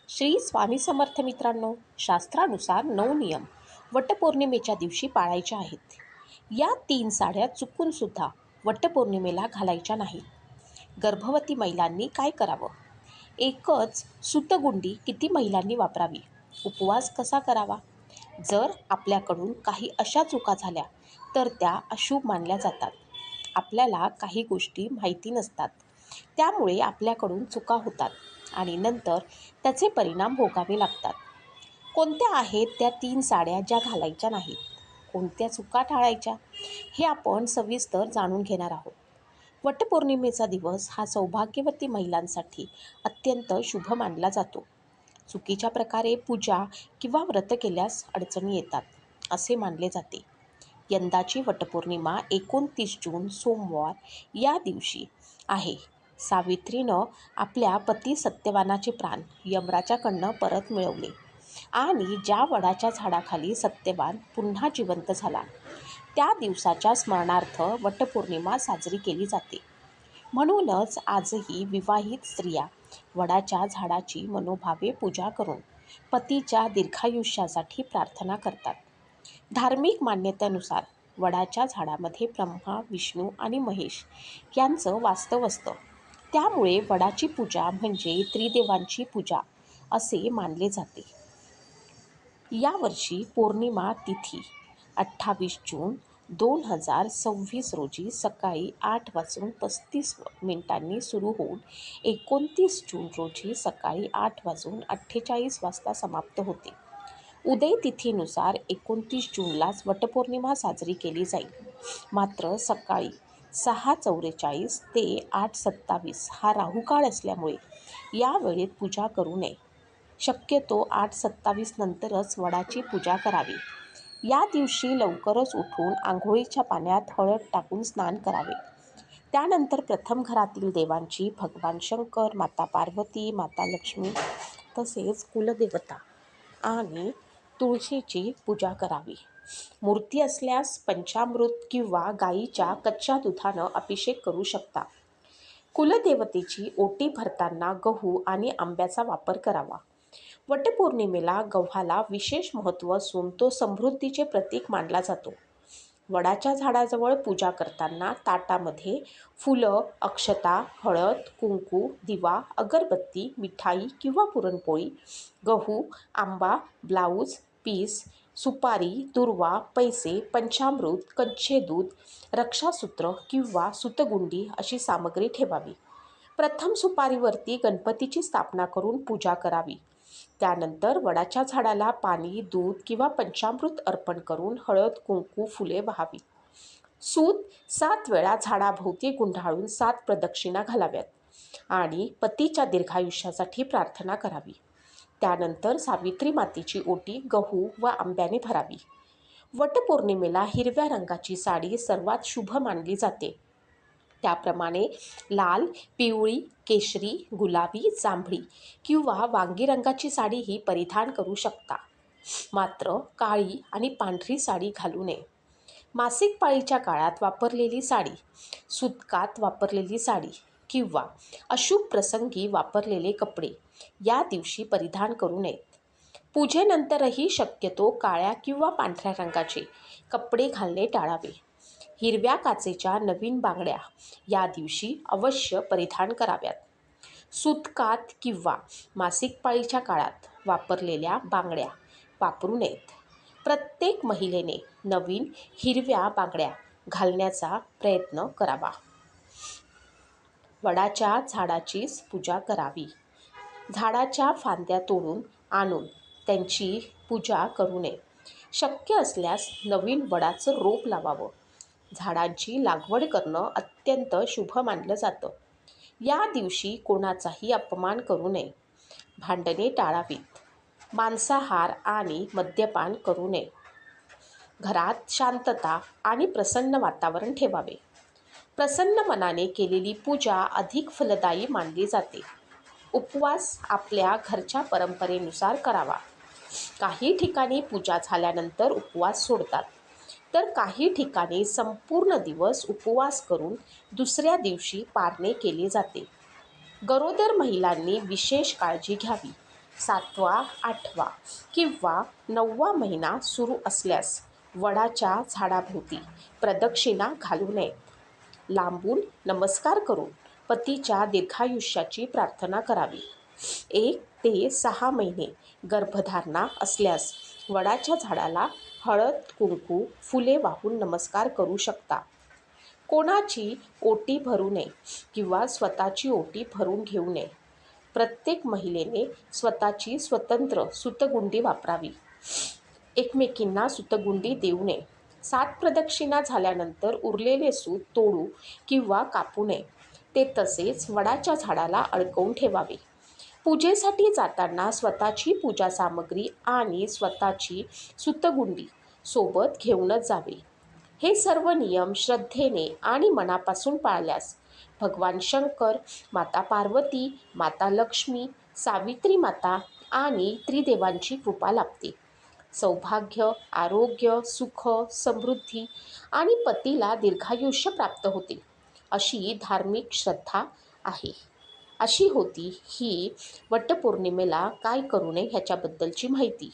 श्री स्वामी समर्थ मित्रांनो, शास्त्रानुसार 9 नियम वटपौर्णिमेच्या दिवशी पाळायचे आहेत. या 3 साड्या चुकून सुद्धा वटपौर्णिमेला घालायच्या नाहीत. गर्भवती महिलांनी काय करावं? एकच सुतगुंडी किती महिलांनी वापरावी? उपवास कसा करावा? जर आपल्याकडून काही अशा चुका झाल्या तर त्या अशुभ मानल्या जातात. आपल्याला काही गोष्टी माहिती नसतात, त्यामुळे आपल्याकडून चुका होतात आणि नंतर त्याचे परिणाम भोगावे लागतात. कोणत्या आहेत त्या 3 साड्या ज्या घालायच्या नाहीत? कोणत्या चुका टाळायच्या? हे आपण सविस्तर जाणून घेणार आहोत. वटपौर्णिमेचा दिवस हा सौभाग्यवती महिलांसाठी अत्यंत शुभ मानला जातो. चुकीच्या प्रकारे पूजा किंवा व्रत केल्यास अडचणी येतात असे मानले जाते. यंदाची वटपौर्णिमा 29 जून सोमवार या दिवशी आहे. सावित्रीनं आपल्या पती सत्यवानाचे प्राण यमराजाकडनं परत मिळवले आणि ज्या वडाच्या झाडाखाली सत्यवान पुन्हा जिवंत झाला, त्या दिवसाच्या स्मरणार्थ वटपौर्णिमा साजरी केली जाते. म्हणूनच आजही विवाहित स्त्रिया वडाच्या झाडाची मनोभावे पूजा करून पतीच्या दीर्घायुष्यासाठी प्रार्थना करतात. धार्मिक मान्यतेनुसार वडाच्या झाडामध्ये ब्रह्मा, विष्णू आणि महेश यांचं वास्तव असतं. त्यामुळे वडाची पूजा म्हणजे त्रिदेवांची पूजा असे मानले जाते. यावर्षी पौर्णिमा तिथी 28 जून 2026 रोजी सकाळी 8:35 सुरू होऊन 29 जून रोजी सकाळी 8:48 समाप्त होते. उदय तिथीनुसार 29 जूनलाच वटपौर्णिमा साजरी केली जाईल. मात्र सकाळी 6:44 ते 8:27 हा राहुकाळ असल्यामुळे या वेळेत पूजा करू नये. शक्यतो 8:27 नंतरच वडाची पूजा करावी. या दिवशी लवकरच उठून आंघोळीच्या पाण्यात हळद टाकून स्नान करावे. त्यानंतर प्रथम घरातील देवांची भगवान शंकर, माता पार्वती, माता लक्ष्मी तसेच कुलदेवता आणि तुळशीची पूजा करावी. मूर्ती असल्यास पंचामृत किंवा गाईच्या कच्च्या दुधानं अभिषेक करू शकता. कुलदेवतेची ओटी भरताना गहू आणि आंब्याचा वापर करावा. वटपौर्णिमेला गव्हाला विशेष महत्त्व असून तो समृद्धीचे प्रतीक मानला जातो. वडाच्या झाडाजवळ पूजा करताना ताटामध्ये फुलं, अक्षता, हळद, कुंकू, दिवा, अगरबत्ती, मिठाई किंवा पुरणपोळी, गहू, आंबा, ब्लाऊज पीस, सुपारी, दुर्वा, पैसे, पंचामृत, कच्चे दूध, रक्षासूत्र किंवा सुतगुंडी अशी सामग्री ठेवावी. प्रथम सुपारीवरती गणपतीची स्थापना करून पूजा करावी. त्यानंतर वडाच्या झाडाला पाणी, दूध किंवा पंचामृत अर्पण करून हळद, कुंकू, फुले वाहावी. सूत 7 वेळा झाडाभोवती गुंडाळून 7 प्रदक्षिणा घालाव्यात आणि पतीच्या दीर्घायुष्यासाठी प्रार्थना करावी. त्यानंतर सावित्री मातेची ओटी गहू व आंब्याने भरावी. वटपौर्णिमेला हिरव्या रंगाची साडी सर्वात शुभ मानली जाते. त्याप्रमाणे लाल, पिवळी, केशरी, गुलाबी, जांभळी किंवा वांगी रंगाची साडीही परिधान करू शकता. मात्र काळी आणि पांढरी साडी घालू नये. मासिक पाळीच्या काळात वापरलेली साडी, सुतकात वापरलेली साडी किंवा अशुभ प्रसंगी वापरलेले कपडे या दिवशी परिधान करू नयेत. पूजेनंतरही शक्यतो काळ्या किंवा पांढऱ्या रंगाचे कपडे घालणे टाळावे. हिरव्या काचेच्या नवीन बांगड्या या दिवशी अवश्य परिधान कराव्यात. सुतकात किंवा मासिक पाळीच्या काळात वापरलेल्या बांगड्या वापरू नयेत. प्रत्येक महिलेने नवीन हिरव्या बांगड्या घालण्याचा प्रयत्न करावा. वडाच्या झाडाचीच पूजा करावी. झाडाच्या फांद्या तोडून आणून त्यांची पूजा करू नये. शक्य असल्यास नवीन वडाचं रोप लावावं. झाडांची लागवड करणं अत्यंत शुभ मानलं जातं. या दिवशी कोणाचाही अपमान करू नये. भांडणे टाळावीत. मांसाहार आणि मद्यपान करू नये. घरात शांतता आणि प्रसन्न वातावरण ठेवावे. प्रसन्न मनाने केलेली पूजा अधिक फलदायी मानली जाते. उपवास आपल्या घरच्या परंपरेनुसार करावा. काही ठिकाणी पूजा झाल्यानंतर उपवास सोडतात, तर काही ठिकाणी संपूर्ण दिवस उपवास करून दुसऱ्या दिवशी पारणे केले जाते. गरोदर महिलांनी विशेष काळजी घ्यावी. 7वा, 8वा किंवा 9वा महिना सुरू असल्यास वडाच्या झाडाभोवती प्रदक्षिणा घालू नये. लांबून नमस्कार करून पतीच्या दीर्घायुष्याची प्रार्थना करावी. 1 ते 6 महिने गर्भधारणा असल्यास वडाच्या झाडाला हळद, कुंकू, फुले वाहून नमस्कार करू शकता. कोणाची ओटी भरू नये किंवा स्वतःची ओटी भरून घेऊ नये. प्रत्येक महिलेने स्वतःची स्वतंत्र सुतगुंडी वापरावी. एकमेकींना सुतगुंडी देऊ नये. 7 प्रदक्षिणा झाल्यानंतर उरलेले सूत तोडू किंवा कापू नये. ते तसेच वडाच्या झाडाला अडकवून ठेवावे. पूजेसाठी जाताना स्वतःची पूजा सामग्री आणि स्वतःची सुतगुंडी सोबत घेऊनच जावे. हे सर्व नियम श्रद्धेने आणि मनापासून पाळल्यास भगवान शंकर, माता पार्वती, माता लक्ष्मी, सावित्री माता आणि त्रिदेवांची कृपा लाभते. सौभाग्य, आरोग्य, सुख, समृद्धी आणि पतीला दीर्घायुष्य प्राप्त होते, अशी धार्मिक श्रद्धा आहे. अशी होती ही वटपौर्णिमेला काय करू नये ह्याच्याबद्दलची माहिती.